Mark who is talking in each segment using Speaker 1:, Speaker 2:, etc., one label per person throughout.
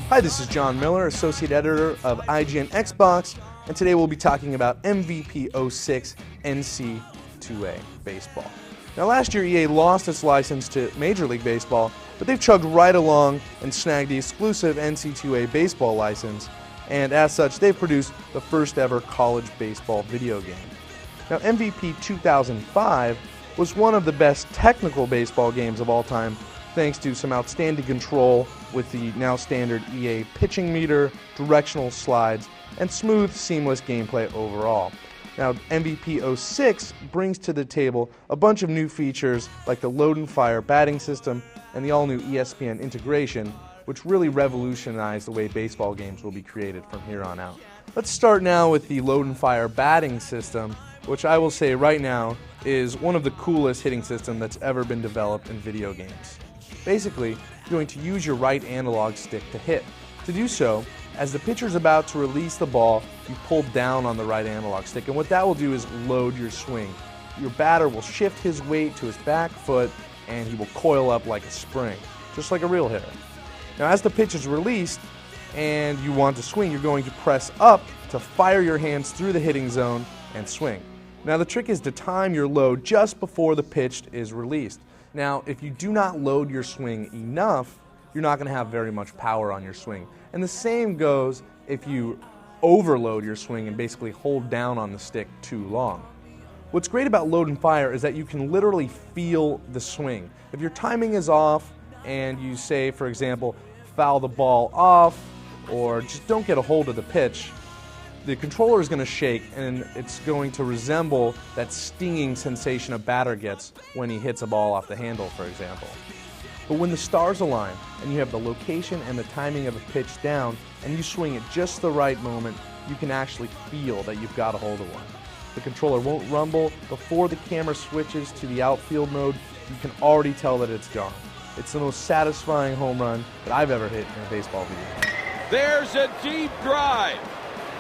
Speaker 1: Hi, this is John Miller, Associate Editor of IGN Xbox, and today we'll be talking about MVP 06 NC2A Baseball. Now, last year EA lost its license to Major League Baseball, but they've chugged right along and snagged the exclusive NC2A Baseball license, and as such, they've produced the first ever college baseball video game. Now, MVP 2005 was one of the best technical baseball games of all time, thanks to some outstanding control with the now standard EA pitching meter, directional slides, and smooth, seamless gameplay overall. Now, MVP 06 brings to the table a bunch of new features like the load and fire batting system and the all-new Espn Integration, which really revolutionize the way baseball games will be created from here on out. Let's start now with the load and fire batting system, which I will say right now is one of the coolest hitting systems that's ever been developed in video games. Basically, you're going to use your right analog stick to hit. To do so, as the pitcher's about to release the ball, you pull down on the right analog stick, and what that will do is load your swing. Your batter will shift his weight to his back foot, and he will coil up like a spring, just like a real hitter. Now, as the pitch is released and you want to swing, you're going to press up to fire your hands through the hitting zone and swing. Now, the trick is to time your load just before the pitch is released. Now, if you do not load your swing enough, you're not going to have very much power on your swing. And the same goes if you overload your swing and basically hold down on the stick too long. What's great about load and fire is that you can literally feel the swing. If your timing is off and you say, for example, foul the ball off or just don't get a hold of the pitch, the controller is going to shake and it's going to resemble that stinging sensation a batter gets when he hits a ball off the handle, for example. But when the stars align and you have the location and the timing of a pitch down and you swing at just the right moment, you can actually feel that you've got a hold of one. The controller won't rumble. Before the camera switches to the outfield mode, you can already tell that it's gone. It's the most satisfying home run that I've ever hit in a baseball video game.
Speaker 2: There's a deep drive.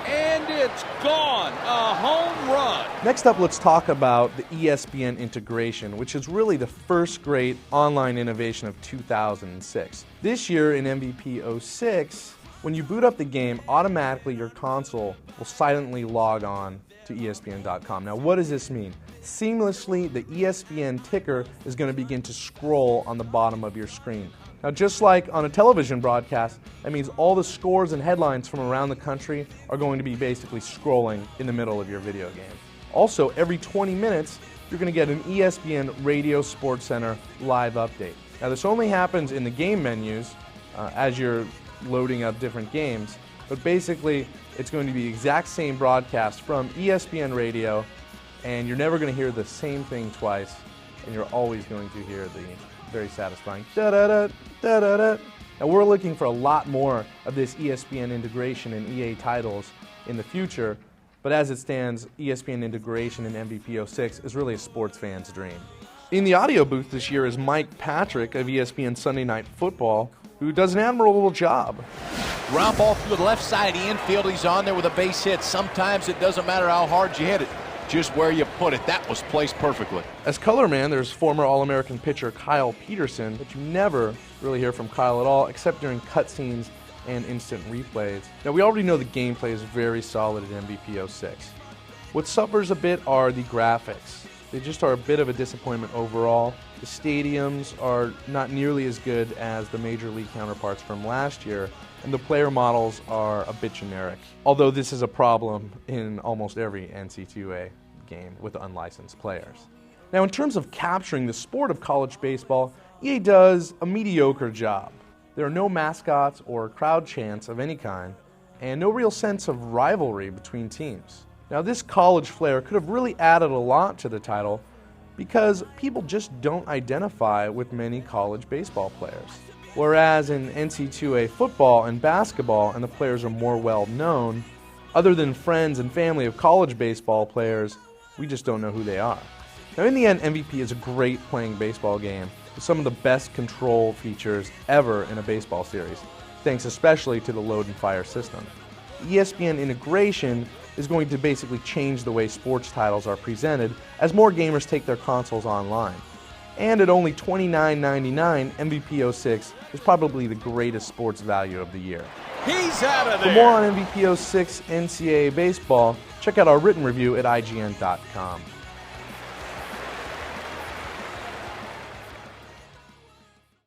Speaker 2: And it's gone, a home run.
Speaker 1: Next up, let's talk about the Espn Integration, which is really the first great online innovation of 2006. This year in MVP 06, when you boot up the game, automatically your console will silently log on to ESPN.com. Now, what does this mean? Seamlessly, the ESPN ticker is going to begin to scroll on the bottom of your screen. Now, just like on a television broadcast, that means all the scores and headlines from around the country are going to be basically scrolling in the middle of your video game. Also, every 20 minutes, you're going to get an ESPN Radio Sportscenter live update. Now, this only happens in the game menus as you're loading up different games, but basically, it's going to be the exact same broadcast from ESPN Radio, and you're never going to hear the same thing twice, and you're always going to hear the very satisfying da-da-da, da-da-da. Now, we're looking for a lot more of this ESPN integration in EA titles in the future, but as it stands, ESPN integration in MVP 06 is really a sports fan's dream. In the audio booth this year is Mike Patrick of ESPN Sunday Night Football, who does an admirable job.
Speaker 3: Ground ball through the left side of the infield. He's on there with a base hit. Sometimes it doesn't matter how hard you hit it, just where you put it. That was placed perfectly.
Speaker 1: As color man, there's former All-American pitcher Kyle Peterson, but you never really hear from Kyle at all, except during cutscenes and instant replays. Now, we already know the gameplay is very solid in MVP 06. What suffers a bit are the graphics. They just are a bit of a disappointment overall. The stadiums are not nearly as good as the Major League counterparts from last year, and the player models are a bit generic. Although this is a problem in almost every NC2A game with unlicensed players. Now, in terms of capturing the sport of college baseball, EA does a mediocre job. There are no mascots or crowd chants of any kind, and no real sense of rivalry between teams. Now, this college flair could have really added a lot to the title because people just don't identify with many college baseball players. Whereas in NC2A football and basketball, and the players are more well known, other than friends and family of college baseball players, we just don't know who they are. Now, in the end, MVP is a great playing baseball game with some of the best control features ever in a baseball series, thanks especially to the load and fire system. ESPN Integration is going to basically change the way sports titles are presented as more gamers take their consoles online. And at only $29.99, MVP 06 is probably the greatest sports value of the year.
Speaker 2: He's out of
Speaker 1: For
Speaker 2: there.
Speaker 1: more on MVP 06 NCAA baseball, check out our written review at IGN.com.